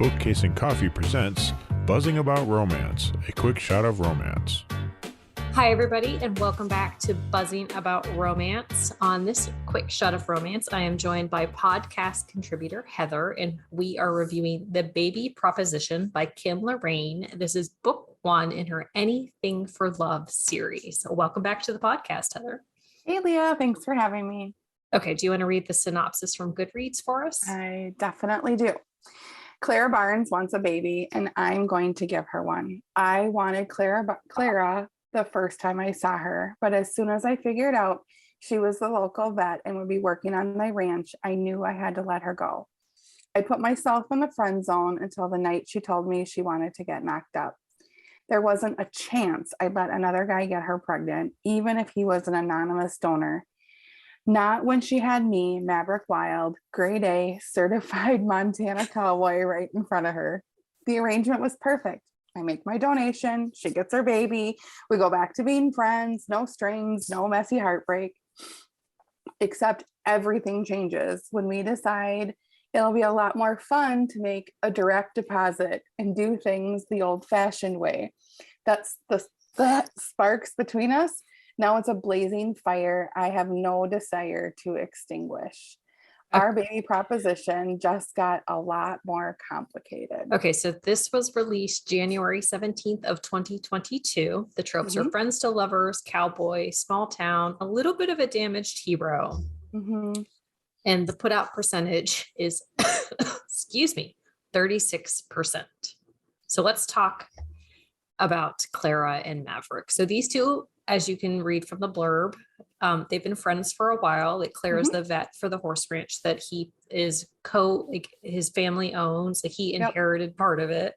Bookcase and Coffee presents Buzzing About Romance, a quick shot of romance. Hi, everybody, and welcome back to Buzzing About Romance. On this quick shot of romance, I am joined by podcast contributor Heather, and we are reviewing The Baby Proposition by Kim Loraine. This is book one in her Anything for Love series. Welcome back to the podcast, Heather. Hey, Leah. Thanks for having me. Okay, do you want to read the synopsis from Goodreads for us? I definitely do. Clara Barnes wants a baby, and I'm going to give her one. I wanted Clara the first time I saw her, but as soon as I figured out she was the local vet and would be working on my ranch, I knew I had to let her go. I put myself in the friend zone until the night she told me she wanted to get knocked up. There wasn't a chance I'd let another guy get her pregnant, even if he was an anonymous donor. Not when she had me, Maverick Wilde, grade A, certified Montana cowboy right in front of her. The arrangement was perfect. I make my donation, she gets her baby, we go back to being friends, no strings, no messy heartbreak. Except everything changes when we decide it'll be a lot more fun to make a direct deposit and do things the old-fashioned way. That's the sparks between us. Now it's a blazing fire I have no desire to extinguish. Our baby proposition just got a lot more complicated. Okay, so this was released January 17th of 2022. The tropes are friends to lovers, cowboy, small town, a little bit of a damaged hero. And the put out percentage is, 36%. So let's talk about Clara and Maverick. So these two, as you can read from the blurb, they've been friends for a while. Like Clara's the vet for the horse ranch that he is his family owns. Like he inherited part of it.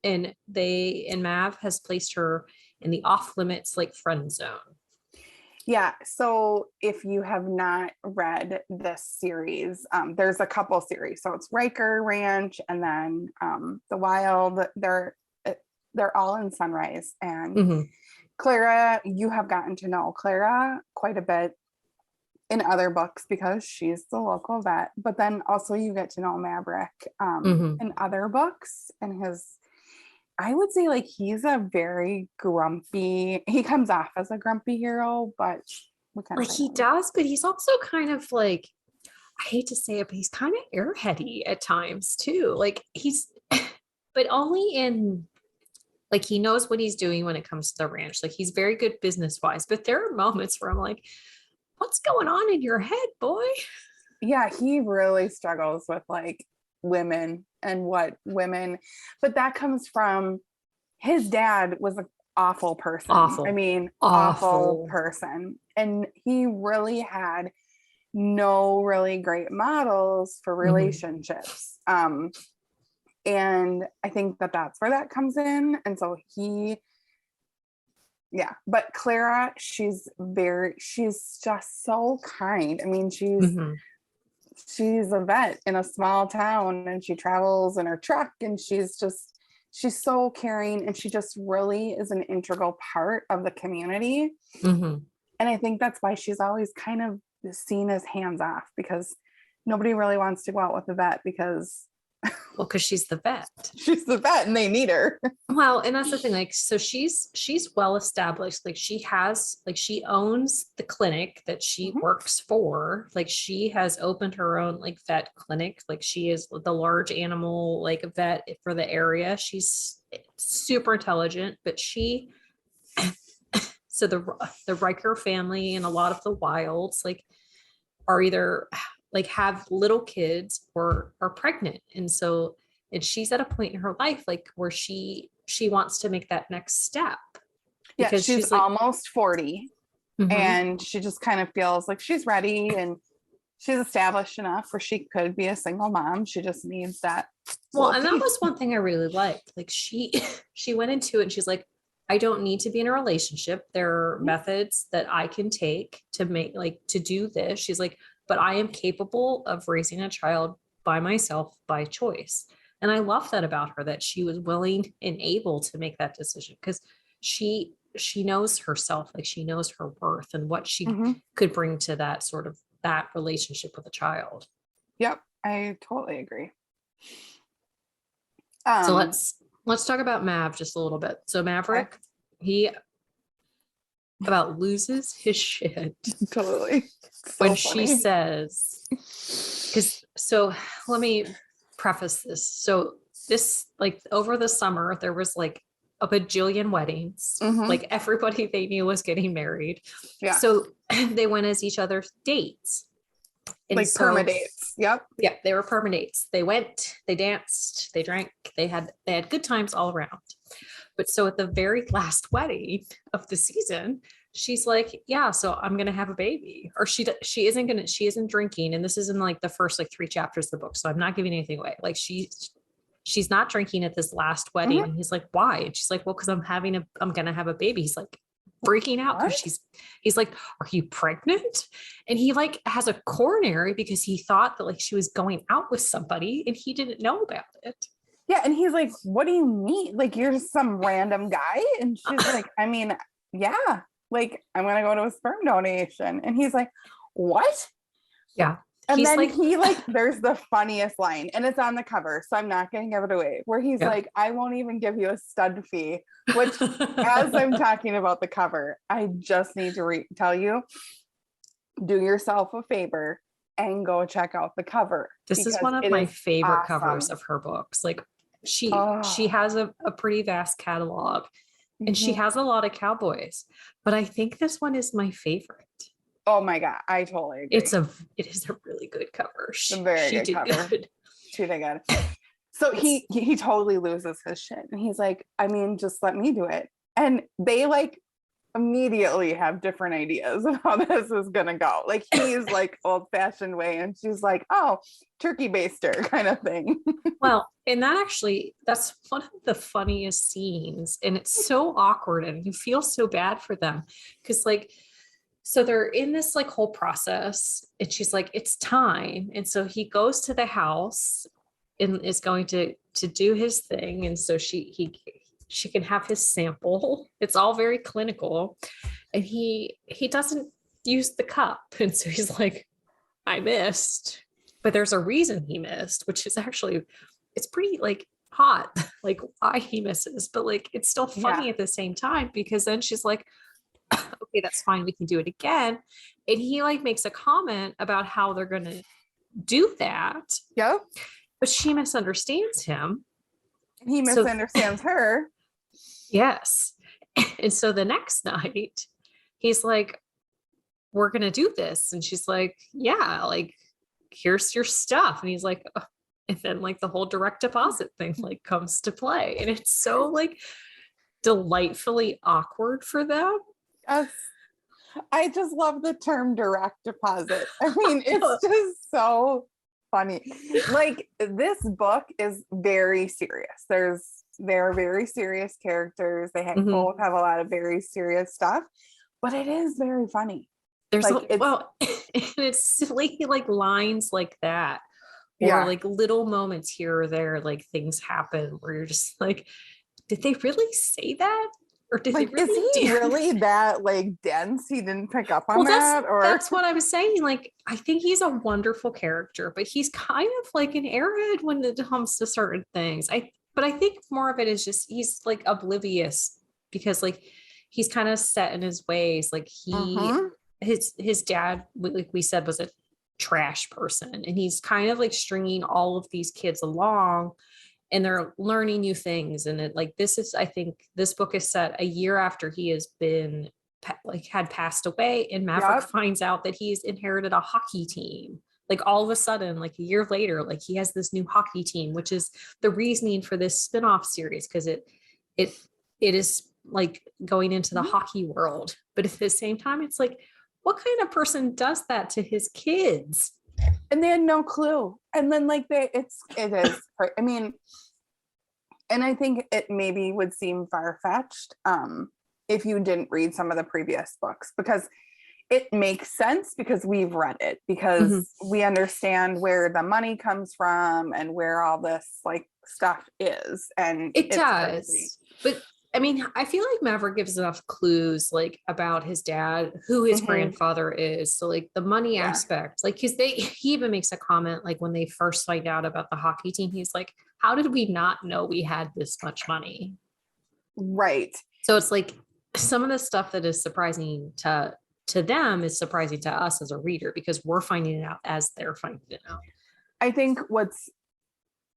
And Mav has placed her in the off limits, like friend zone. Yeah. So if you have not read this series, there's a couple series. So it's Riker Ranch and then the Wild. They're all in Sunrise. And Clara, you have gotten to know Clara quite a bit in other books because she's the local vet, but then also you get to know Maverick in other books, and I would say like he's a very grumpy, he comes off as a grumpy hero, but he does, but he's also kind of like, I hate to say it, but he's kind of airheady at times too. Like but only in, like, he knows what he's doing when it comes to the ranch. Like, he's very good business wise, but there are moments where I'm like, what's going on in your head, boy? Yeah, he really struggles with like women and what women, but that comes from his dad was an awful person. Awful person. And he really had no really great models for relationships. And I think that's where that comes in. And so but Clara, she's just so kind. I mean, she's a vet in a small town and she travels in her truck and she's so caring and she just really is an integral part of the community. And I think that's why she's always kind of seen as hands off, because nobody really wants to go out with a vet because she's the vet. She's the vet and they need her. Well, and that's the thing. Like, so she's well established. Like she owns the clinic that she works for. Like she has opened her own like vet clinic. Like she is the large animal like vet for the area. She's super intelligent, but so the Riker family and a lot of the Wilds like are either like have little kids or are pregnant. And she's at a point in her life, like where she wants to make that next step. Yeah, she's like, almost 40 and she just kind of feels like she's ready and she's established enough where she could be a single mom. She just needs that. Well, and that was one thing I really liked. Like she went into it and she's like, I don't need to be in a relationship. There are methods that I can take to do this. She's like, but I am capable of raising a child by myself by choice. And I love that about her, that she was willing and able to make that decision because she knows herself, like she knows her worth and what she could bring to that relationship with a child. Yep. I totally agree. So let's talk about Mav just a little bit. So Maverick, he about loses his shit totally when funny. she says, so let me preface this. So this, like, over the summer, there was like a bajillion weddings. Like everybody they knew was getting married. Yeah. So they went as each other's dates. And like perma dates. Yep. Yeah, they were perma dates. They went, they danced, they drank, they had good times all around. But so at the very last wedding of the season, she's like, yeah, so I'm going to have a baby. Or she isn't drinking. And this is in like the first like 3 chapters of the book. So I'm not giving anything away. Like she's not drinking at this last wedding. And he's like, why? And she's like, well, because I'm going to have a baby. He's like freaking out because he's like, are you pregnant? And he like has a coronary because he thought that like she was going out with somebody and he didn't know about it. Yeah. And he's like, what do you mean? Like, you're just some random guy? And she's like, I mean, yeah, like I'm going to go to a sperm donation. And he's like, what? Yeah. And he's then like, he like, there's the funniest line, and it's on the cover, so I'm not going to give it away, where he's like, I won't even give you a stud fee, which as I'm talking about the cover, I just need to tell you, do yourself a favor and go check out the cover. This is one of my favorite covers of her books. Like she has a pretty vast catalog and she has a lot of cowboys, but I think this one is my favorite. Oh my God, I totally agree. It is a really good cover. She did good. So he totally loses his shit. And he's like, I mean, just let me do it. And they like immediately have different ideas of how this is gonna go. Like he's like old-fashioned way, and she's like, oh, turkey baster kind of thing. Well, and that's one of the funniest scenes, and it's so awkward and you feel so bad for them because like, so they're in this like whole process and she's like, it's time. And so he goes to the house and is going to do his thing. And so she can have his sample. It's all very clinical. And he doesn't use the cup. And so he's like, I missed, but there's a reason he missed, which is actually, it's pretty like hot, like why he misses, but like, it's still funny at the same time, because then she's like, okay, that's fine, we can do it again. And he like makes a comment about how they're going to do that. Yep. But she misunderstands him. He misunderstands her. Yes. And so the next night, he's like, we're going to do this. And she's like, yeah, like, here's your stuff. And he's like, oh. And then like the whole direct deposit thing like comes to play. And it's so like delightfully awkward for them. Yes. I just love the term direct deposit. I mean, it's just so funny. Like, this book is very serious. They're very serious characters. They both have a lot of very serious stuff, but it is very funny. There's like, it's silly like lines like that, or like little moments here or there, like things happen where you're just like, did they really say that? Or did like, really is he really that like dense? He didn't pick up on that? Or that's what I was saying. Like, I think he's a wonderful character, but he's kind of like an airhead when it comes to certain things. But I think more of it is just he's like oblivious because like he's kind of set in his ways. Like his dad, like we said, was a trash person, and he's kind of like stringing all of these kids along. And they're learning new things. And it like, I think this book is set a year after he has been had passed away. And Maverick finds out that he's inherited a hockey team. Like all of a sudden, like a year later, like he has this new hockey team, which is the reasoning for this spin-off series. Cause it is like going into the hockey world. But at the same time, it's like, what kind of person does that to his kids? And they had no clue. And then like it is, I mean, and I think it maybe would seem far-fetched if you didn't read some of the previous books, because it makes sense because we've read it, because we understand where the money comes from and where all this like stuff is. And it does. Crazy. But I mean, I feel like Maverick gives enough clues like about his dad, who his grandfather is. So like the money aspect, like he even makes a comment like when they first find out about the hockey team, he's like, how did we not know we had this much money? Right. So it's like some of the stuff that is surprising to them is surprising to us as a reader because we're finding it out as they're finding it out. I think what's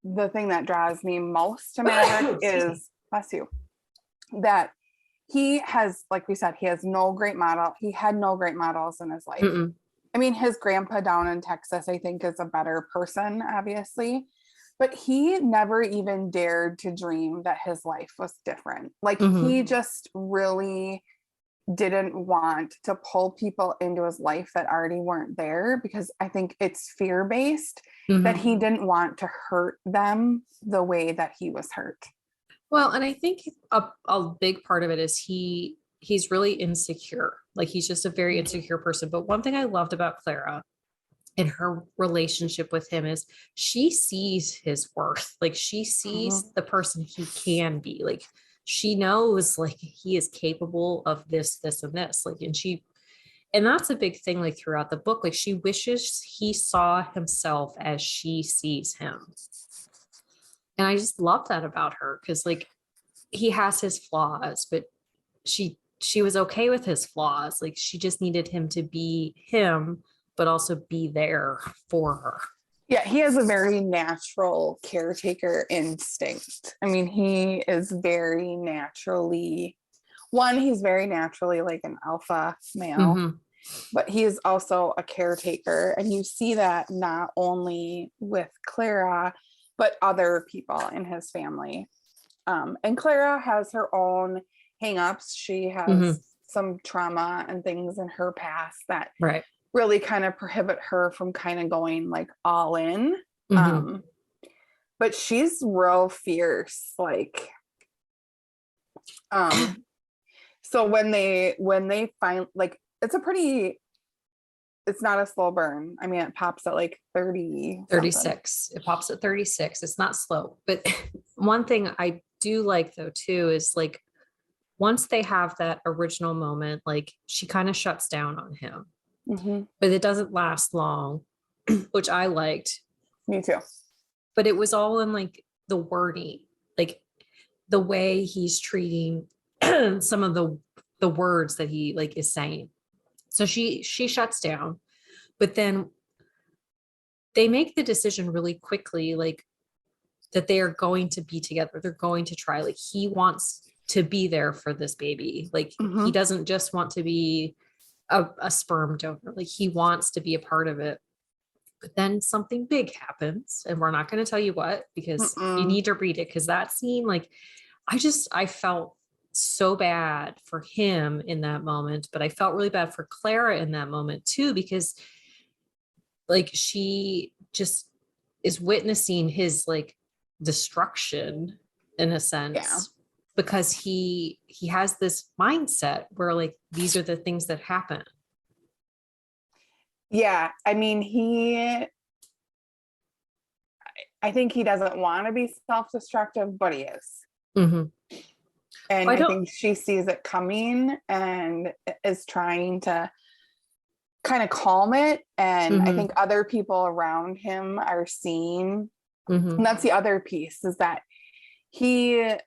the thing that draws me most to Maverick is, bless you, that he has, like we said, he has no great model. He had no great models in his life. Mm-mm. I mean, his grandpa down in Texas, I think, is a better person, obviously, but he never even dared to dream that his life was different. Like he just really didn't want to pull people into his life that already weren't there, because I think it's fear-based that he didn't want to hurt them the way that he was hurt. Well, and I think a big part of it is he's really insecure. Like he's just a very insecure person. But one thing I loved about Clara in her relationship with him is she sees his worth. Like she sees the person he can be. Like she knows like he is capable of this, and this. Like, and that's a big thing, like throughout the book, like she wishes he saw himself as she sees him. And I just love that about her, because like he has his flaws, but she was okay with his flaws. Like she just needed him to be him, but also be there for her. Yeah, he has a very natural caretaker instinct. I mean, he is very naturally, he's very naturally like an alpha male, but he is also a caretaker. And you see that not only with Clara, but other people in his family. And Clara has her own hangups. She has some trauma and things in her past that really kind of prohibit her from kind of going like all in. But she's real fierce. Like, so when they find, like, it's not a slow burn. I mean, it pops at like 36. It pops at 36. It's not slow. But one thing I do like though too is like once they have that original moment, like she kind of shuts down on him. But it doesn't last long, which I liked. Me too. But it was all in like the wording, like the way he's treating some of the words that he like is saying. So she shuts down, but then they make the decision really quickly, like that they are going to be together. They're going to try, like he wants to be there for this baby. Like he doesn't just want to be a sperm donor. Like he wants to be a part of it. But then something big happens, and we're not going to tell you what, because you need to read it. Because that scene, like, I felt so bad for him in that moment, but I felt really bad for Clara in that moment too, because like she just is witnessing his like destruction in a sense, because he has this mindset where like these are the things that happen. Yeah, I mean, I think he doesn't want to be self-destructive, but he is. And I think she sees it coming and is trying to kind of calm it. And I think other people around him are seeing, and that's the other piece, is that he's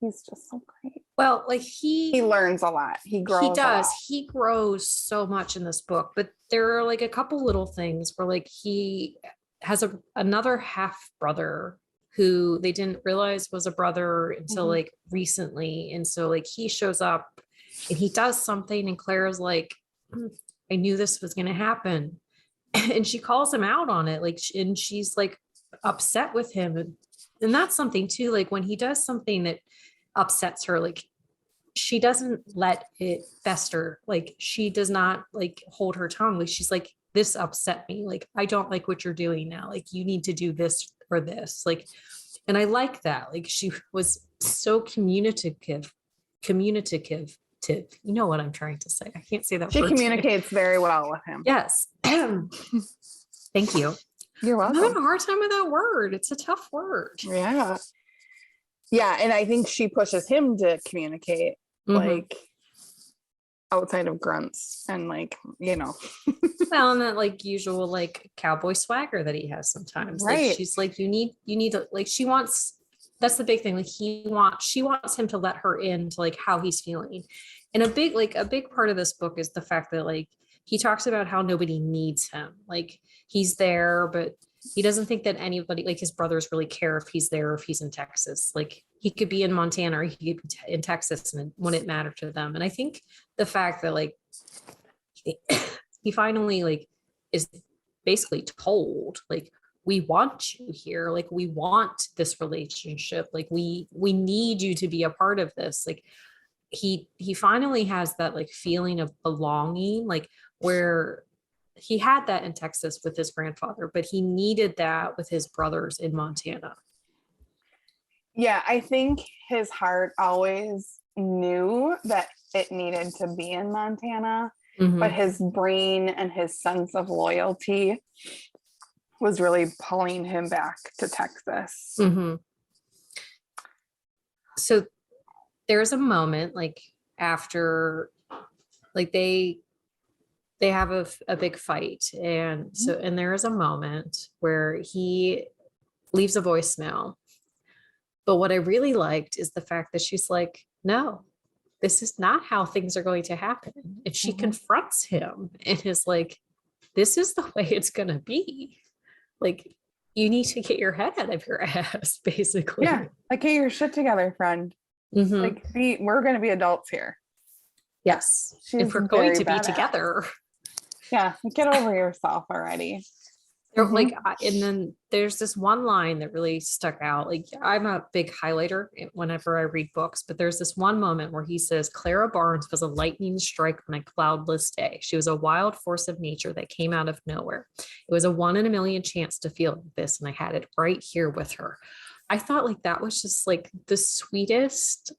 just so great. Well, like he learns a lot. He grows. He grows so much in this book, but there are like a couple little things where like he has another half brother who they didn't realize was a brother until like recently. And so like he shows up and he does something, and Clara's like, I knew this was going to happen. And she calls him out on it. Like, and she's like upset with him. And that's something too, like when he does something that upsets her, like she doesn't let it fester. Like she does not like hold her tongue. Like she's like, this upset me. Like, I don't like what you're doing now. Like you need to do this or this. Like, and I like that. Like she was so communicative. You know what I'm trying to say. I can't say that. She communicates very well with him. Yes. Thank you. You're welcome. I'm having a hard time with that word. It's a tough word. Yeah. Yeah. And I think she pushes him to communicate. Like, outside of grunts and like, Well, and that like usual like cowboy swagger that he has sometimes. Right. Like she's like, you need to like she wants that's the big thing. Like she wants him to let her into like how he's feeling. And a big part of this book is the fact that like he talks about how nobody needs him. Like he's there, but he doesn't think that anybody like his brothers really care if he's there or if he's in Texas. Like he could be in Montana or he could be in Texas and it wouldn't matter to them. And I think the fact that like he finally like is basically told like we want you here, like we want this relationship, like we need you to be a part of this. Like he finally has that like feeling of belonging, like where he had that in Texas with his grandfather, but he needed that with his brothers in Montana. Yeah, I think his heart always knew that it needed to be in Montana, but his brain and his sense of loyalty was really pulling him back to Texas. So there's a moment like after like they have a big fight, and there is a moment where he leaves a voicemail. But what I really liked is the fact that she's like, no, this is not how things are going to happen. And she confronts him and is like, this is the way it's going to be. Like, you need to get your head out of your ass, basically. Yeah, like, get your shit together, friend. Like, we're going to be adults here. Yes. If we're going to be together. Yeah, get over yourself already. Like, and then there's this one line that really stuck out. Like, I'm a big highlighter whenever I read books, but there's this one moment where he says, Clara Barnes was a lightning strike on a cloudless day. She was a wild force of nature that came out of nowhere. It was a 1 in a million chance to feel like this, and I had it right here with her. I thought like that was just like the sweetest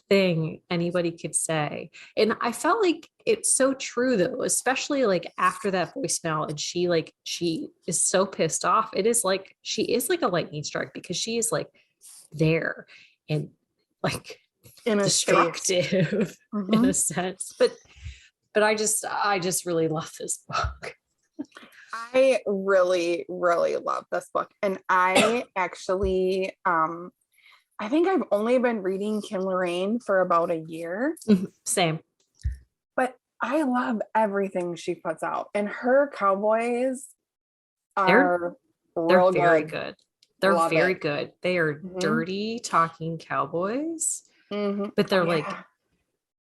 thing anybody could say. And I felt like it's so true though, especially like after that voicemail, and she is so pissed off. It is like she is like a lightning strike because she is like there and like destructive in a sense. But I just really love this book. I really, really love this book. And I actually I think I've only been reading Kim Loraine for about a year. Same. But I love everything she puts out. And her cowboys they're very good. They're love very it. good. They are dirty talking cowboys. But they're like,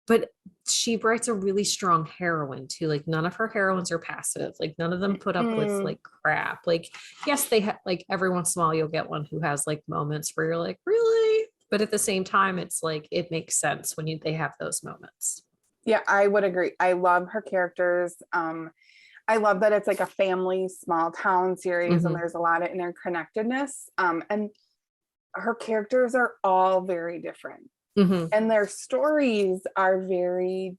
but she writes a really strong heroine too. Like none of her heroines are passive. Like none of them put up with like crap. Like, yes, they have like every once in a while you'll get one who has like moments where you're like, really? But at the same time, it's like, it makes sense when they have those moments. Yeah, I would agree. I love her characters. I love that it's like a family small town series and there's a lot of interconnectedness. And her characters are all very different. And their stories are very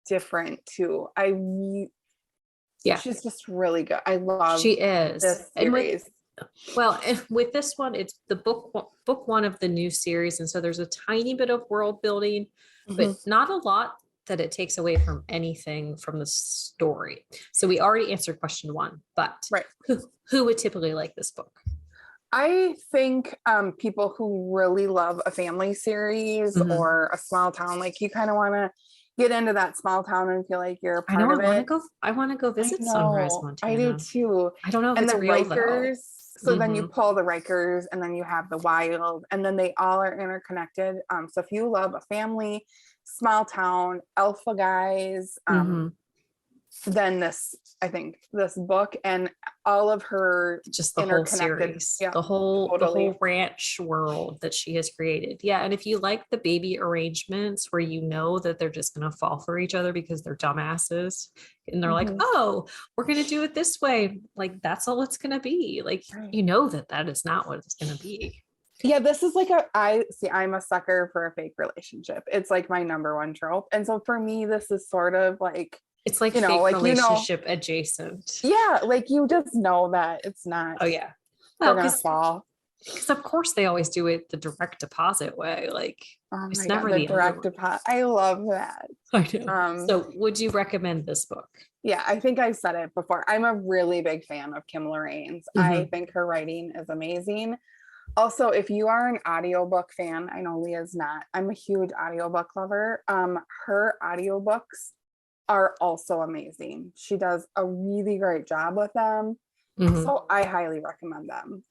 different too. She's just really good. I love she is this series. And with this one, it's the book one of the new series, and so there's a tiny bit of world building, but not a lot that it takes away from anything from the story. So we already answered question 1, but who would typically like this book? I think people who really love a family series or a small town, like you kind of want to get into that small town and feel like you're a part of it. I want to go visit Sunrise, Montana. I do too. I don't know if and it's the real Rikers, though. So then you pull the Rikers and then you have the Wild, and then they all are interconnected. So if you love a family, small town, alpha guys, then I think this book and all of her just the whole series, the whole ranch world that she has created. Yeah. And if you like the baby arrangements where you know that they're just going to fall for each other because they're dumbasses and they're like, oh, we're going to do it this way. Like, that's all it's going to be. Like, you know, that is not what it's going to be. Yeah, this is like I'm a sucker for a fake relationship. It's like my number one trope. And so for me, this is sort of like, it's like fake relationship adjacent. Yeah, like you just know that it's not. Oh yeah, they're gonna fall. Because of course they always do it the direct deposit way. Like Oh it's my never God, the the other direct way. deposit. I love that. I know. So would you recommend this book? Yeah, I think I've said it before. I'm a really big fan of Kim Loraine's. I think her writing is amazing. Also, if you are an audiobook fan, I know Leah's not. I'm a huge audiobook lover. Her audiobooks are also amazing. She does a really great job with them. So I highly recommend them.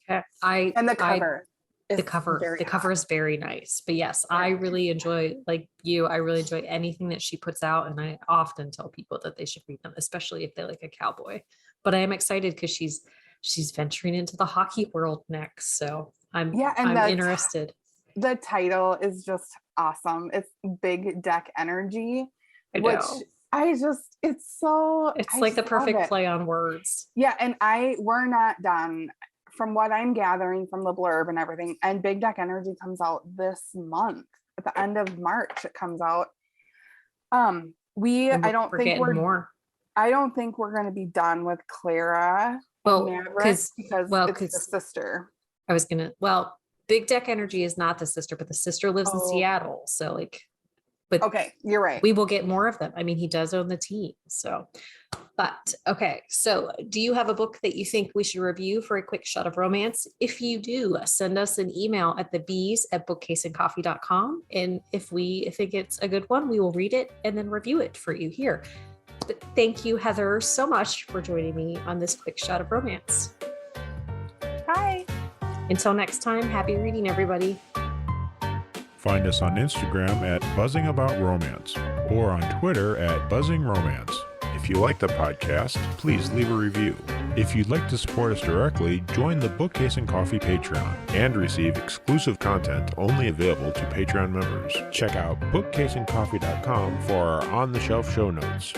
Okay. And the cover. The cover is very nice. But yes, I really enjoy, like you, I really enjoy anything that she puts out. And I often tell people that they should read them, especially if they like a cowboy. But I am excited because she's venturing into the hockey world next. So I'm interested. The title is just awesome. It's Big Deck Energy, which it's like the perfect play on words. Yeah. And we're not done. From what I'm gathering from the blurb and everything, and Big Deck Energy comes out this month at the end of March. It comes out. I don't think we're going to be done with Clara and Maverick because it's the sister. Big Deck Energy is not the sister, but the sister lives in Seattle. So okay, you're right. We will get more of them. I mean, he does own the team. So, so do you have a book that you think we should review for a quick shot of romance? If you do, send us an email at thebees@bookcaseandcoffee.com. And if we think it's a good one, we will read it and then review it for you here. But thank you, Heather, so much for joining me on this quick shot of romance. Bye. Until next time, happy reading, everybody. Find us on Instagram at Buzzing About Romance or on Twitter at Buzzing Romance. If you like the podcast, please leave a review. If you'd like to support us directly, join the Bookcase and Coffee Patreon and receive exclusive content only available to Patreon members. Check out bookcaseandcoffee.com for our on-the-shelf show notes.